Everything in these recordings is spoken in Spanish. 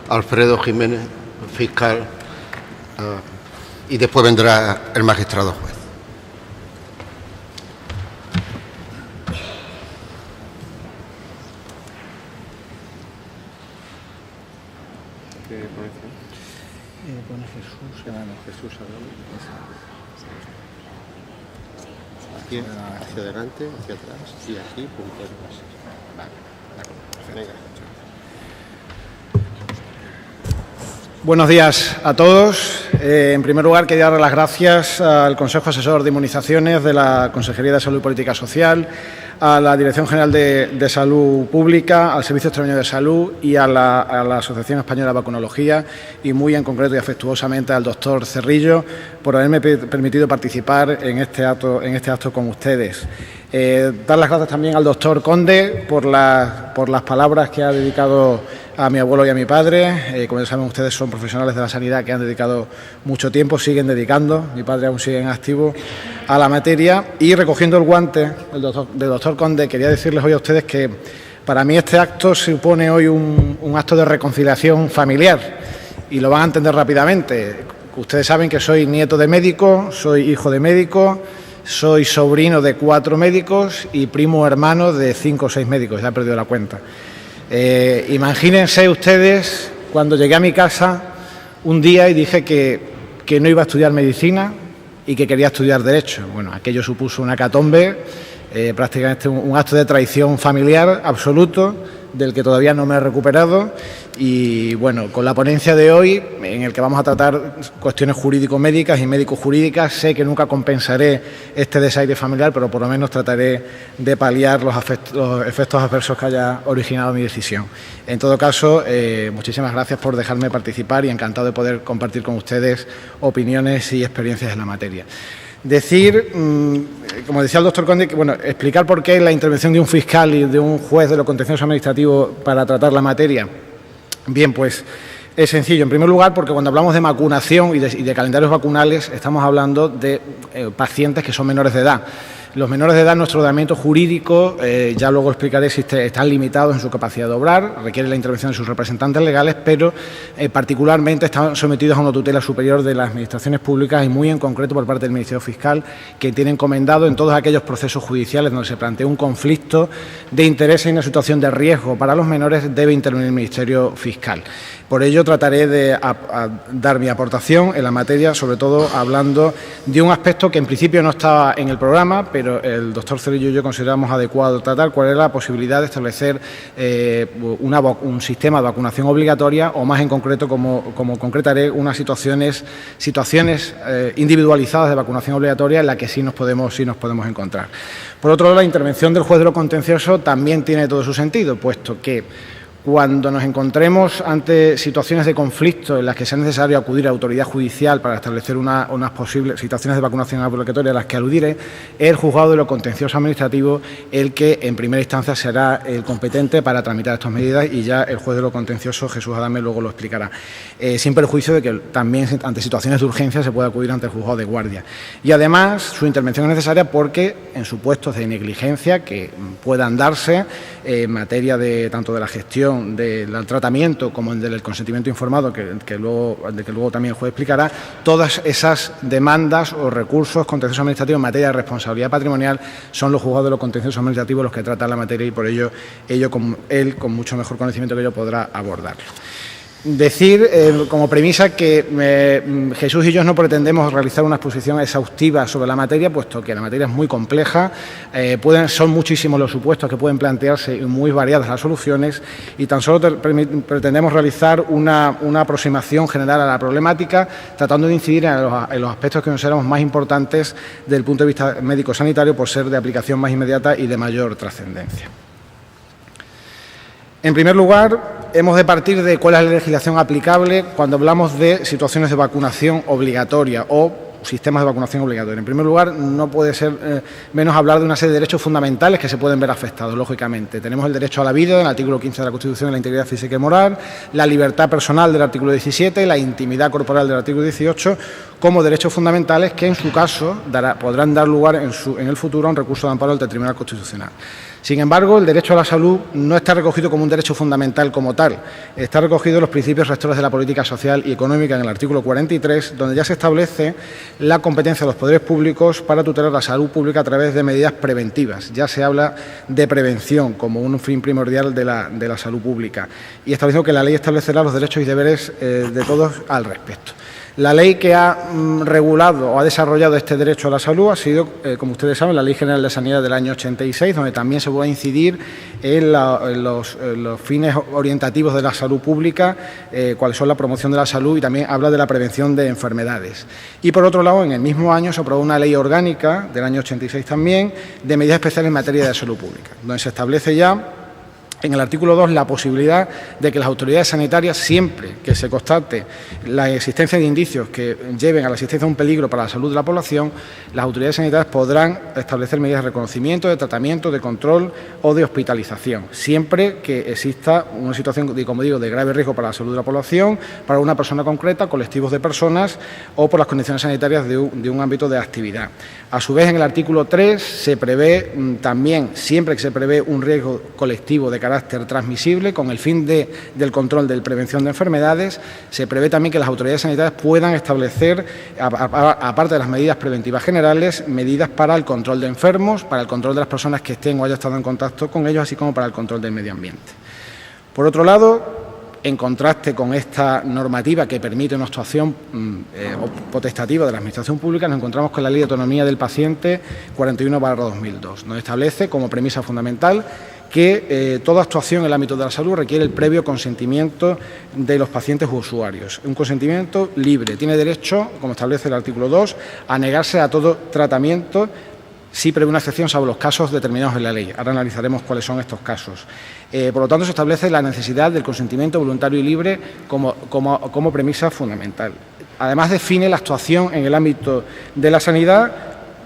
Alfredo Jiménez, fiscal, y después vendrá el magistrado juez. Pone Jesús Aquí, hacia adelante, hacia atrás y aquí, puntero. Vale, de acuerdo. Venga. Buenos días a todos. En primer lugar, quería dar las gracias al Consejo Asesor de Inmunizaciones de la Consejería de Salud y Política Social, a la Dirección General de Salud Pública, al Servicio Extremeño de Salud y a la Asociación Española de Vacunología, y muy en concreto y afectuosamente al doctor Cerrillo por haberme permitido participar en este acto con ustedes. Dar las gracias también al doctor Conde por las palabras que ha dedicado a mi abuelo y a mi padre. Como ya saben ustedes, son profesionales de la sanidad que han dedicado mucho tiempo, siguen dedicando, mi padre aún sigue en activo, a la materia. Y recogiendo el guante del doctor Conde, quería decirles hoy a ustedes que para mí este acto supone hoy un acto de reconciliación familiar, y lo van a entender rápidamente. Ustedes saben que soy nieto de médico, soy hijo de médico, soy sobrino de 4 médicos y primo hermano de 5 o 6 médicos, ya he perdido la cuenta. Imagínense ustedes cuando llegué a mi casa un día y dije que no iba a estudiar medicina y que quería estudiar Derecho. Bueno, aquello supuso una hecatombe, prácticamente un acto de traición familiar absoluto, del que todavía no me he recuperado. Y bueno, con la ponencia de hoy, en el que vamos a tratar cuestiones jurídico-médicas y médico-jurídicas, sé que nunca compensaré este desaire familiar, pero por lo menos trataré de paliar los efectos adversos que haya originado mi decisión. En todo caso, muchísimas gracias por dejarme participar y encantado de poder compartir con ustedes opiniones y experiencias en la materia. Decir, como decía el doctor Conde, explicar por qué la intervención de un fiscal y de un juez de lo contencioso administrativo para tratar la materia. Bien, pues es sencillo. En primer lugar, porque cuando hablamos de vacunación y de calendarios vacunales, estamos hablando de pacientes que son menores de edad. Los menores de edad, nuestro ordenamiento jurídico, ya luego explicaré, están limitados en su capacidad de obrar, requieren la intervención de sus representantes legales, pero particularmente están sometidos a una tutela superior de las administraciones públicas y muy en concreto por parte del Ministerio Fiscal, que tiene encomendado en todos aquellos procesos judiciales donde se plantea un conflicto de interés y una situación de riesgo para los menores, debe intervenir el Ministerio Fiscal. Por ello, trataré de dar mi aportación en la materia, sobre todo hablando de un aspecto que en principio no estaba en el programa, pero el doctor Cerrillo y yo consideramos adecuado tratar, cuál es la posibilidad de establecer un sistema de vacunación obligatoria, o más en concreto, como concretaré, unas situaciones individualizadas de vacunación obligatoria en la que sí nos podemos encontrar. Por otro lado, la intervención del juez de lo contencioso también tiene todo su sentido, puesto que cuando nos encontremos ante situaciones de conflicto en las que sea necesario acudir a la autoridad judicial para establecer unas posibles situaciones de vacunación obligatoria a las que aludiré, es el juzgado de lo contencioso administrativo el que en primera instancia será el competente para tramitar estas medidas, y ya el juez de lo contencioso, Jesús Adame, luego lo explicará, sin perjuicio de que también ante situaciones de urgencia se puede acudir ante el juzgado de guardia. Y además su intervención es necesaria porque en supuestos de negligencia que puedan darse en materia tanto de la gestión del tratamiento como del consentimiento informado, que luego también el juez explicará, todas esas demandas o recursos contenciosos administrativos en materia de responsabilidad patrimonial son los juzgados de los contenciosos administrativos los que tratan la materia, y por ello él con mucho mejor conocimiento que yo podrá abordarlo. Decir como premisa que Jesús y yo no pretendemos realizar una exposición exhaustiva sobre la materia, puesto que la materia es muy compleja, son muchísimos los supuestos que pueden plantearse y muy variadas las soluciones, y tan solo pretendemos realizar una aproximación general a la problemática, tratando de incidir en los aspectos que consideramos más importantes desde el punto de vista médico-sanitario, por ser de aplicación más inmediata y de mayor trascendencia. En primer lugar, hemos de partir de cuál es la legislación aplicable cuando hablamos de situaciones de vacunación obligatoria o sistemas de vacunación obligatoria. En primer lugar, no puede ser menos hablar de una serie de derechos fundamentales que se pueden ver afectados, lógicamente. Tenemos el derecho a la vida, del artículo 15 de la Constitución, la integridad física y moral, la libertad personal del artículo 17, la intimidad corporal del artículo 18, como derechos fundamentales que, en su caso, podrán dar lugar en el futuro a un recurso de amparo ante el Tribunal Constitucional. Sin embargo, el derecho a la salud no está recogido como un derecho fundamental como tal. Está recogido en los principios rectores de la política social y económica en el artículo 43, donde ya se establece la competencia de los poderes públicos para tutelar la salud pública a través de medidas preventivas. Ya se habla de prevención como un fin primordial de la salud pública. Y establecido que la ley establecerá los derechos y deberes de todos al respecto. La ley que ha regulado o ha desarrollado este derecho a la salud ha sido, como ustedes saben, la Ley General de Sanidad del año 86, donde también se va a incidir en los fines orientativos de la salud pública, cuáles son la promoción de la salud y también habla de la prevención de enfermedades. Y por otro lado, en el mismo año se aprobó una ley orgánica del año 86 también de medidas especiales en materia de salud pública, donde se establece ya en el artículo 2 la posibilidad de que las autoridades sanitarias, siempre que se constate la existencia de indicios que lleven a la existencia de un peligro para la salud de la población, las autoridades sanitarias podrán establecer medidas de reconocimiento, de tratamiento, de control o de hospitalización, siempre que exista una situación, como digo, de grave riesgo para la salud de la población, para una persona concreta, colectivos de personas o por las condiciones sanitarias de un ámbito de actividad. A su vez, en el artículo 3 se prevé también, siempre que se prevé un riesgo colectivo de carácter transmisible, con el fin del control de prevención de enfermedades, se prevé también que las autoridades sanitarias puedan establecer, aparte de las medidas preventivas generales, medidas para el control de enfermos, para el control de las personas que estén o hayan estado en contacto con ellos, así como para el control del medio ambiente. Por otro lado, en contraste con esta normativa que permite una actuación potestativa de la Administración Pública, nos encontramos con la Ley de Autonomía del Paciente 41/2002, donde establece como premisa fundamental que toda actuación en el ámbito de la salud requiere el previo consentimiento de los pacientes u usuarios. Un consentimiento libre. Tiene derecho, como establece el artículo 2, a negarse a todo tratamiento sí prevé una excepción salvo los casos determinados en la ley. Ahora analizaremos cuáles son estos casos. Por lo tanto, se establece la necesidad del consentimiento voluntario y libre como premisa fundamental. Además, define la actuación en el ámbito de la sanidad,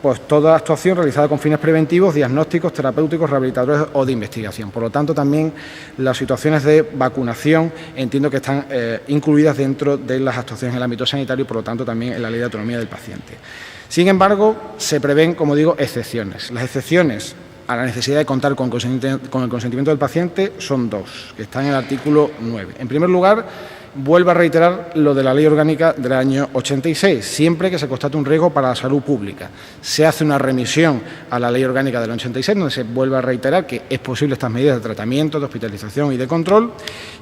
pues toda actuación realizada con fines preventivos, diagnósticos, terapéuticos, rehabilitadores o de investigación. Por lo tanto, también las situaciones de vacunación entiendo que están incluidas dentro de las actuaciones en el ámbito sanitario y, por lo tanto, también en la Ley de Autonomía del Paciente. Sin embargo, se prevén, como digo, excepciones. Las excepciones a la necesidad de contar con el consentimiento del paciente son dos, que están en el artículo 9. En primer lugar, vuelvo a reiterar lo de la Ley Orgánica del año 86, siempre que se constate un riesgo para la salud pública. Se hace una remisión a la Ley Orgánica del 86, donde se vuelve a reiterar que es posible estas medidas de tratamiento, de hospitalización y de control,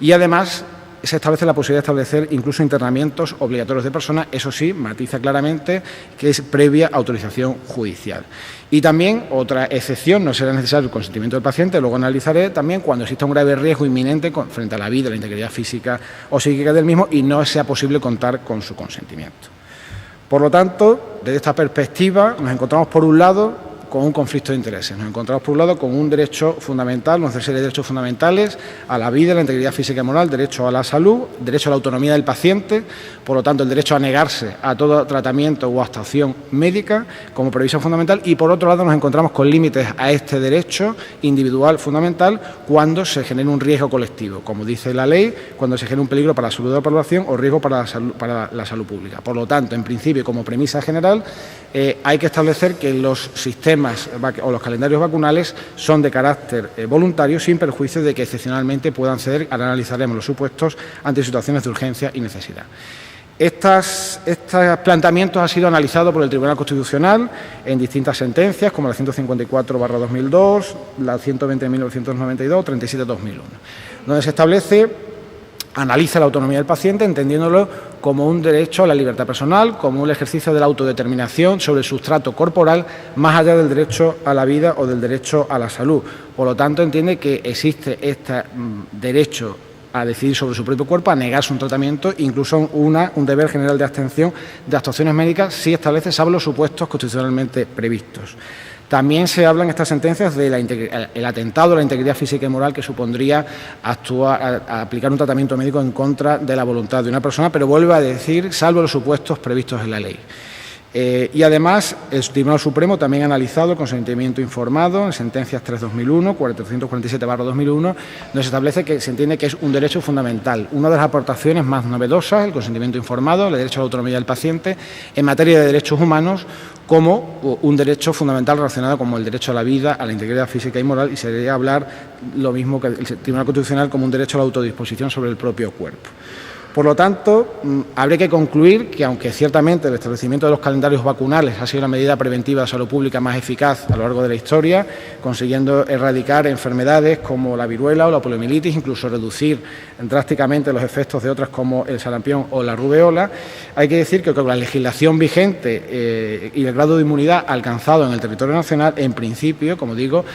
y además se establece la posibilidad de establecer incluso internamientos obligatorios de personas, eso sí, matiza claramente que es previa autorización judicial. Y también otra excepción, no será necesario el consentimiento del paciente, luego analizaré también cuando exista un grave riesgo inminente frente a la vida, la integridad física o psíquica del mismo y no sea posible contar con su consentimiento. Por lo tanto, desde esta perspectiva nos encontramos por un lado con un conflicto de intereses. Nos encontramos, por un lado, con un derecho fundamental, una serie de derechos fundamentales a la vida, la integridad física y moral, derecho a la salud, derecho a la autonomía del paciente, por lo tanto, el derecho a negarse a todo tratamiento o actuación médica como previsión fundamental y, por otro lado, nos encontramos con límites a este derecho individual fundamental cuando se genere un riesgo colectivo, como dice la ley, cuando se genere un peligro para la salud de la población o riesgo para la salud pública. Por lo tanto, en principio, como premisa general, hay que establecer que los sistemas o los calendarios vacunales son de carácter voluntario, sin perjuicio de que excepcionalmente puedan ceder. Ahora analizaremos los supuestos ante situaciones de urgencia y necesidad. Estos planteamientos han sido analizados por el Tribunal Constitucional en distintas sentencias, como la 154/2002, la 120/1992, 37/2001, donde se establece, analiza la autonomía del paciente, entendiéndolo como un derecho a la libertad personal, como un ejercicio de la autodeterminación sobre el sustrato corporal, más allá del derecho a la vida o del derecho a la salud. Por lo tanto, entiende que existe este derecho a decidir sobre su propio cuerpo, a negarse un tratamiento, incluso un deber general de abstención de actuaciones médicas, si establece, salvo los supuestos constitucionalmente previstos. También se habla en estas sentencias del atentado a la integridad física y moral que supondría aplicar un tratamiento médico en contra de la voluntad de una persona, pero vuelve a decir, salvo los supuestos previstos en la ley. Y además, el Tribunal Supremo también ha analizado el consentimiento informado en sentencias 3-2001, 447/2001, donde se establece que se entiende que es un derecho fundamental. Una de las aportaciones más novedosas, el consentimiento informado, el derecho a la autonomía del paciente, en materia de derechos humanos, como un derecho fundamental relacionado con el derecho a la vida, a la integridad física y moral, y sería hablar lo mismo que el Tribunal Constitucional como un derecho a la autodisposición sobre el propio cuerpo. Por lo tanto, habría que concluir que, aunque ciertamente el establecimiento de los calendarios vacunales ha sido la medida preventiva de salud pública más eficaz a lo largo de la historia, consiguiendo erradicar enfermedades como la viruela o la poliomielitis, incluso reducir drásticamente los efectos de otras como el sarampión o la rubeola, hay que decir que con la legislación vigente y el grado de inmunidad alcanzado en el territorio nacional, en principio, como digo,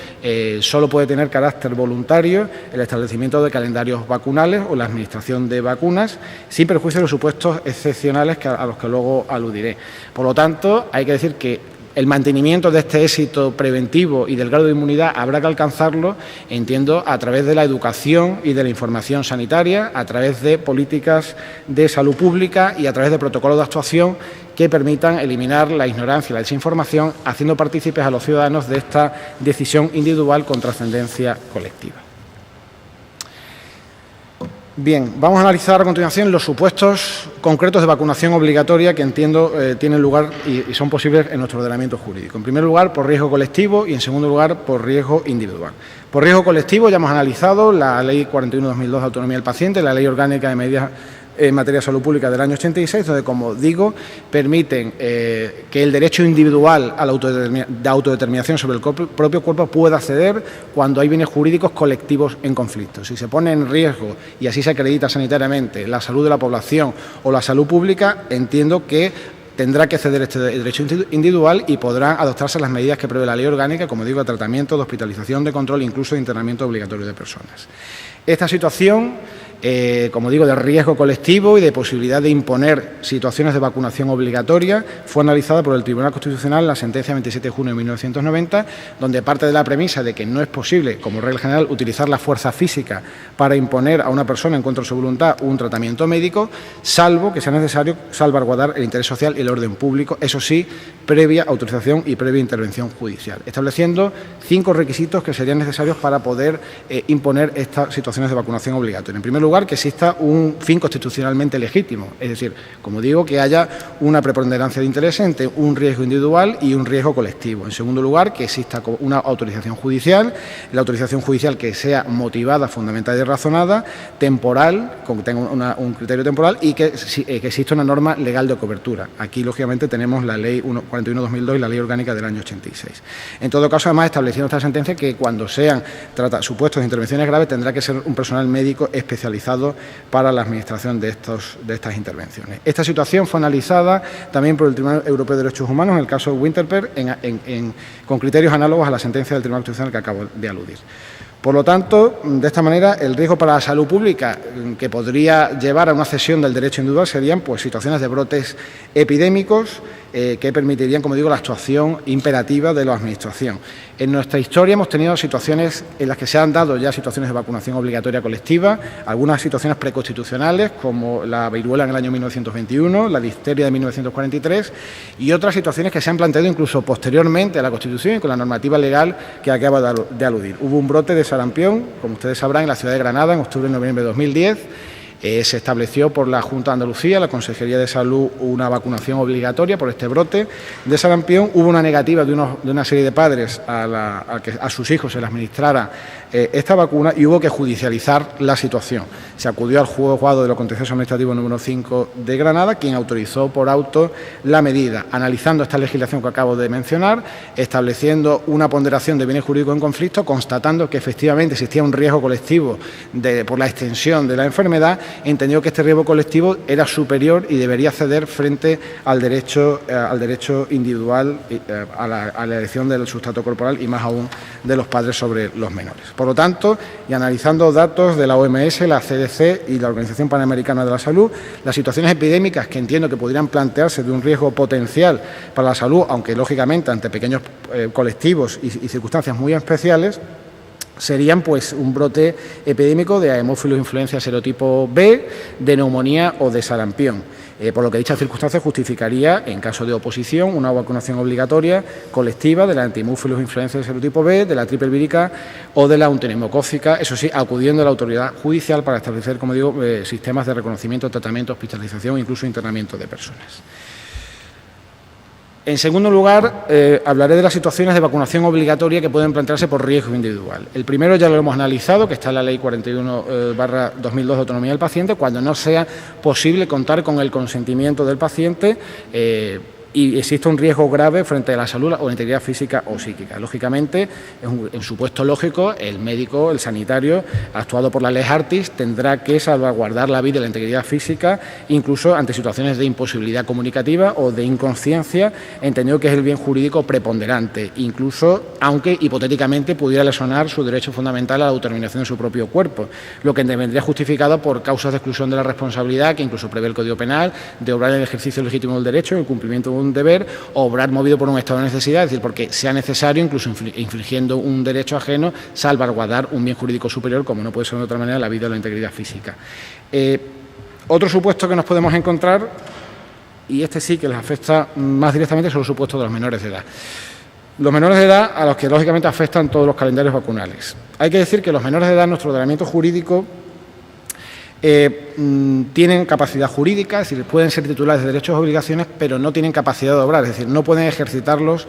solo puede tener carácter voluntario el establecimiento de calendarios vacunales o la administración de vacunas, sin perjuicio de los supuestos excepcionales a los que luego aludiré. Por lo tanto, hay que decir que el mantenimiento de este éxito preventivo y del grado de inmunidad habrá que alcanzarlo, entiendo, a través de la educación y de la información sanitaria, a través de políticas de salud pública y a través de protocolos de actuación que permitan eliminar la ignorancia y la desinformación, haciendo partícipes a los ciudadanos de esta decisión individual con trascendencia colectiva. Bien, vamos a analizar a continuación los supuestos concretos de vacunación obligatoria que entiendo tienen lugar y son posibles en nuestro ordenamiento jurídico. En primer lugar, por riesgo colectivo y, en segundo lugar, por riesgo individual. Por riesgo colectivo ya hemos analizado la Ley 41/2002 de Autonomía del Paciente, la Ley Orgánica de Medidas en materia de salud pública del año 86, donde, como digo, permiten que el derecho individual a la autodeterminación sobre el propio cuerpo pueda ceder cuando hay bienes jurídicos colectivos en conflicto. Si se pone en riesgo, y así se acredita sanitariamente, la salud de la población o la salud pública, entiendo que tendrá que ceder este derecho individual y podrán adoptarse las medidas que prevé la ley orgánica, como digo, de tratamiento, de hospitalización, de control, incluso de internamiento obligatorio de personas. Esta situación, como digo, de riesgo colectivo y de posibilidad de imponer situaciones de vacunación obligatoria, fue analizada por el Tribunal Constitucional en la sentencia 27 de junio de 1990, donde parte de la premisa de que no es posible, como regla general, utilizar la fuerza física para imponer a una persona en contra de su voluntad un tratamiento médico, salvo que sea necesario salvaguardar el interés social y el orden público, eso sí, previa autorización y previa intervención judicial, estableciendo 5 requisitos que serían necesarios para poder imponer estas situaciones de vacunación obligatoria. En primer lugar, que exista un fin constitucionalmente legítimo, es decir, como digo, que haya una preponderancia de interés entre un riesgo individual y un riesgo colectivo. En segundo lugar, que exista una autorización judicial, la autorización judicial que sea motivada, fundamentada y razonada, temporal, que tenga un criterio temporal y que exista una norma legal de cobertura. Aquí, lógicamente, tenemos la Ley 41/2002 y la Ley Orgánica del año 86. En todo caso, además, estableciendo esta sentencia que cuando sean supuestos de intervenciones graves tendrá que ser un personal médico especializado para la administración de estas intervenciones. Esta situación fue analizada también por el Tribunal Europeo de Derechos Humanos en el caso Winterberg con criterios análogos a la sentencia del Tribunal Constitucional que acabo de aludir. Por lo tanto, de esta manera, el riesgo para la salud pública que podría llevar a una cesión del derecho individual serían situaciones de brotes epidémicos que permitirían, como digo, la actuación imperativa de la Administración. En nuestra historia hemos tenido situaciones en las que se han dado ya situaciones de vacunación obligatoria colectiva, algunas situaciones preconstitucionales, como la viruela en el año 1921, la difteria de 1943, y otras situaciones que se han planteado incluso posteriormente a la Constitución y con la normativa legal que acabo de aludir. Hubo un brote de sarampión, como ustedes sabrán, en la ciudad de Granada en octubre y noviembre de 2010. Se estableció por la Junta de Andalucía, la Consejería de Salud, una vacunación obligatoria por este brote de sarampión. Hubo una negativa de una serie de padres a que a sus hijos se les administrara esta vacuna y hubo que judicializar la situación. Se acudió al juzgado de lo contencioso administrativo número 5 de Granada, quien autorizó por auto la medida, analizando esta legislación que acabo de mencionar, estableciendo una ponderación de bienes jurídicos en conflicto, constatando que efectivamente existía un riesgo colectivo por la extensión de la enfermedad, entendió que este riesgo colectivo era superior y debería ceder frente al derecho individual a la elección del sustrato corporal y más aún de los padres sobre los menores. Por lo tanto, y analizando datos de la OMS, la CDC y la Organización Panamericana de la Salud, las situaciones epidémicas que entiendo que podrían plantearse de un riesgo potencial para la salud, aunque lógicamente ante pequeños colectivos y circunstancias muy especiales, serían un brote epidémico de Haemophilus influenza serotipo B, de neumonía o de sarampión. por lo que dicha circunstancia justificaría, en caso de oposición, una vacunación obligatoria colectiva de la antimúfilos influenza del serotipo B, de la triple vírica o de la neumonocócica, eso sí, acudiendo a la autoridad judicial para establecer, como digo, sistemas de reconocimiento, tratamiento, hospitalización e incluso internamiento de personas. En segundo lugar, hablaré de las situaciones de vacunación obligatoria que pueden plantearse por riesgo individual. El primero ya lo hemos analizado, que está en la Ley 41/2002 de autonomía del paciente, cuando no sea posible contar con el consentimiento del paciente y existe un riesgo grave frente a la salud o la integridad física o psíquica. Lógicamente, en supuesto lógico, el médico, el sanitario, actuado por la Lex Artis, tendrá que salvaguardar la vida y la integridad física, incluso ante situaciones de imposibilidad comunicativa o de inconsciencia, entendido que es el bien jurídico preponderante, incluso aunque hipotéticamente pudiera lesionar su derecho fundamental a la autodeterminación de su propio cuerpo, lo que vendría justificado por causas de exclusión de la responsabilidad, que incluso prevé el Código Penal, de obrar en el ejercicio legítimo del derecho, en el cumplimiento de un deber, o obrar movido por un estado de necesidad, es decir, porque sea necesario, incluso infringiendo un derecho ajeno, salvaguardar un bien jurídico superior, como no puede ser de otra manera, la vida o la integridad física. Otro supuesto que nos podemos encontrar, y este sí que les afecta más directamente, son los supuestos de los menores de edad. Los menores de edad a los que lógicamente afectan todos los calendarios vacunales. Hay que decir que los menores de edad, nuestro ordenamiento jurídico, tienen capacidad jurídica, es decir, pueden ser titulares de derechos y obligaciones, pero no tienen capacidad de obrar, es decir, no pueden ejercitarlos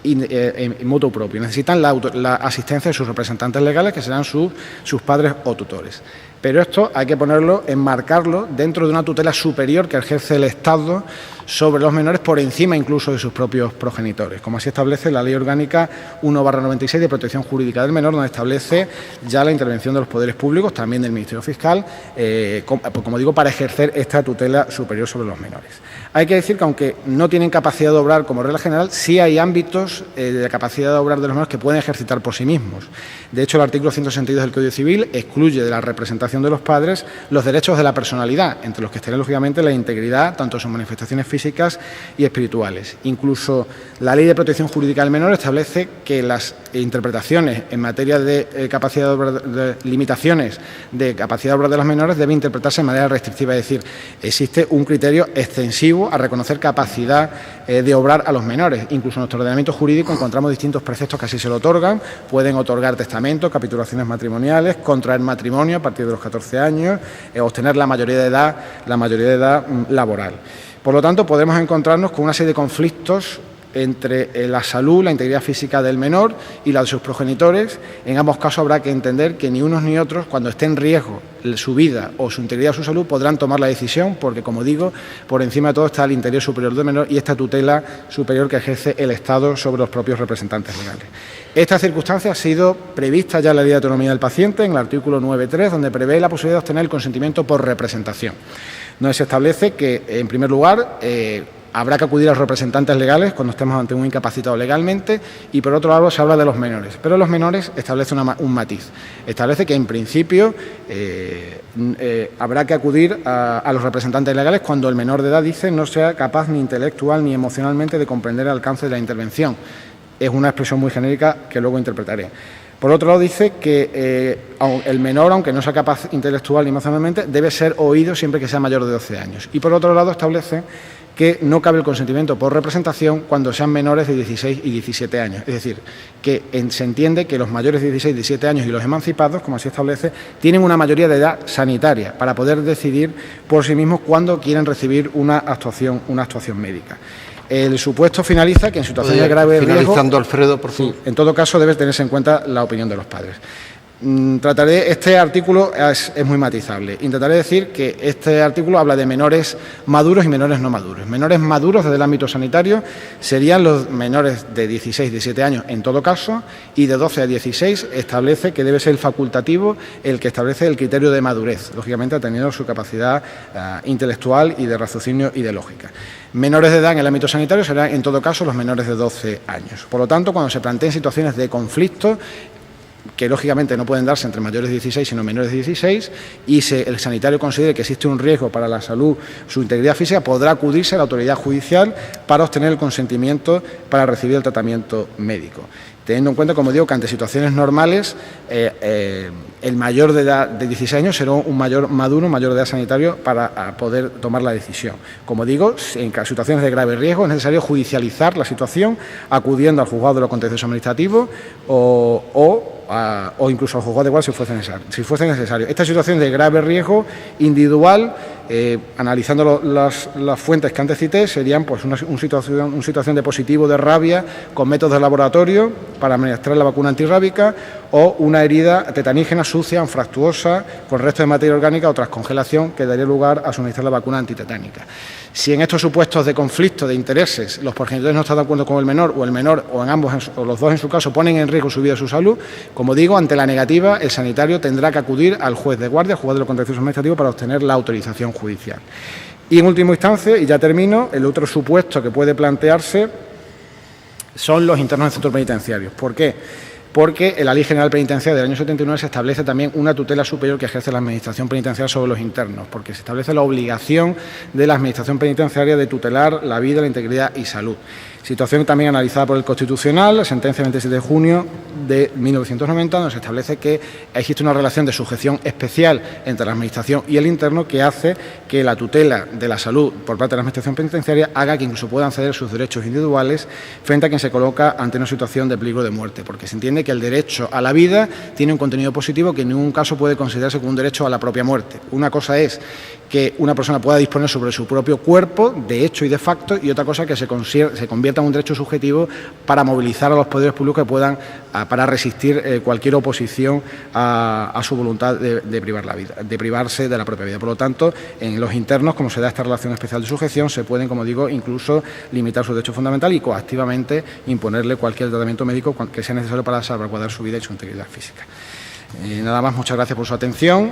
en motu propio. Necesitan la asistencia de sus representantes legales, que serán sus padres o tutores. Pero esto hay que ponerlo, enmarcarlo dentro de una tutela superior que ejerce el Estado sobre los menores por encima incluso de sus propios progenitores, como así establece la Ley Orgánica 1/96 de Protección Jurídica del Menor, donde establece ya la intervención de los poderes públicos, también del Ministerio Fiscal, como digo, para ejercer esta tutela superior sobre los menores. Hay que decir que, aunque no tienen capacidad de obrar como regla general, sí hay ámbitos de capacidad de obrar de los menores que pueden ejercitar por sí mismos. De hecho, el artículo 162 del Código Civil excluye de la representación de los padres los derechos de la personalidad, entre los que estaría lógicamente la integridad, tanto sus manifestaciones físicas y espirituales. Incluso la Ley de Protección Jurídica del Menor establece que las interpretaciones en materia de capacidad de obrar, de limitaciones de capacidad de obrar de los menores, deben interpretarse de manera restrictiva, es decir, existe un criterio extensivo a reconocer capacidad de obrar a los menores. Incluso en nuestro ordenamiento jurídico encontramos distintos preceptos que así se lo otorgan. Pueden otorgar testamentos, capitulaciones matrimoniales, contraer matrimonio a partir de los 14 años, obtener la mayoría de edad laboral. Por lo tanto, podemos encontrarnos con una serie de conflictos entre la salud, la integridad física del menor y la de sus progenitores. En ambos casos habrá que entender que ni unos ni otros, cuando esté en riesgo su vida o su integridad o su salud, podrán tomar la decisión, porque, como digo, por encima de todo está el interés superior del menor y esta tutela superior que ejerce el Estado sobre los propios representantes legales. Esta circunstancia ha sido prevista ya en la Ley de Autonomía del Paciente, en el artículo 9.3, donde prevé la posibilidad de obtener el consentimiento por representación, donde se establece que, en primer lugar, habrá que acudir a los representantes legales cuando estemos ante un incapacitado legalmente, y por otro lado se habla de los menores. Pero los menores establece un matiz. Establece que en principio habrá que acudir a los representantes legales cuando el menor de edad, dice, no sea capaz ni intelectual ni emocionalmente de comprender el alcance de la intervención. Es una expresión muy genérica que luego interpretaré. Por otro lado, dice que el menor, aunque no sea capaz intelectual ni emocionalmente, debe ser oído siempre que sea mayor de 12 años. Y por otro lado, establece que no cabe el consentimiento por representación cuando sean menores de 16 y 17 años. Es decir, que se entiende que los mayores de 16 y 17 años y los emancipados, como así establece, tienen una mayoría de edad sanitaria para poder decidir por sí mismos cuándo quieren recibir una actuación médica. El supuesto finaliza que en situaciones de grave riesgo... Finalizando, Alfredo, por favor. Sí, en todo caso debe tenerse en cuenta la opinión de los padres. Este artículo es muy matizable. Intentaré decir que este artículo habla de menores maduros y menores no maduros. Menores maduros desde el ámbito sanitario serían los menores de 16 y 17 años en todo caso, y de 12 a 16 establece que debe ser el facultativo el que establece el criterio de madurez, lógicamente atendiendo su capacidad intelectual y de raciocinio y de lógica. Menores de edad en el ámbito sanitario serán en todo caso los menores de 12 años. Por lo tanto, cuando se planteen situaciones de conflicto, que lógicamente no pueden darse entre mayores de 16 sino menores de 16, y el sanitario considere que existe un riesgo para la salud, su integridad física, podrá acudirse a la autoridad judicial para obtener el consentimiento para recibir el tratamiento médico. teniendo en cuenta, como digo, que ante situaciones normales el mayor de edad de 16 años será un mayor maduro, un mayor de edad sanitario para poder tomar la decisión. Como digo, en situaciones de grave riesgo es necesario judicializar la situación acudiendo al juzgado de lo contencioso administrativo o incluso al juzgado de guardia si fuese necesario. Esta situación de grave riesgo individual, analizando las fuentes que antes cité, serían pues una situación de positivo de rabia con métodos de laboratorio para administrar la vacuna antirrábica o una herida tetanígena sucia, anfractuosa, con restos de materia orgánica o tras congelación que daría lugar a suministrar la vacuna antitetánica. Si en estos supuestos de conflicto de intereses los progenitores no están de acuerdo con el menor o en ambos o los dos en su caso ponen en riesgo su vida o su salud, como digo, ante la negativa el sanitario tendrá que acudir al juez de guardia, al juzgado de lo contencioso administrativo, para obtener la autorización judicial. Y en última instancia, y ya termino, el otro supuesto que puede plantearse son los internos en centros penitenciarios. ¿Por qué? Porque en la Ley General Penitenciaria del año 79 se establece también una tutela superior que ejerce la Administración Penitenciaria sobre los internos, porque se establece la obligación de la Administración Penitenciaria de tutelar la vida, la integridad y salud. Situación también analizada por el Constitucional, la sentencia 27 de junio de 1990, donde se establece que existe una relación de sujeción especial entre la Administración y el interno que hace que la tutela de la salud por parte de la Administración Penitenciaria haga que incluso puedan ceder sus derechos individuales frente a quien se coloca ante una situación de peligro de muerte, porque se entiende que el derecho a la vida tiene un contenido positivo que en ningún caso puede considerarse como un derecho a la propia muerte. Una cosa es que una persona pueda disponer sobre su propio cuerpo, de hecho y de facto, y otra cosa que se convierta en un derecho subjetivo para movilizar a los poderes públicos que puedan, para resistir cualquier oposición a su voluntad de privar la vida, de privarse de la propia vida. Por lo tanto, en los internos, como se da esta relación especial de sujeción, se pueden, como digo, incluso limitar su derecho fundamental y coactivamente imponerle cualquier tratamiento médico que sea necesario para salvaguardar su vida y su integridad física. Nada más, muchas gracias por su atención.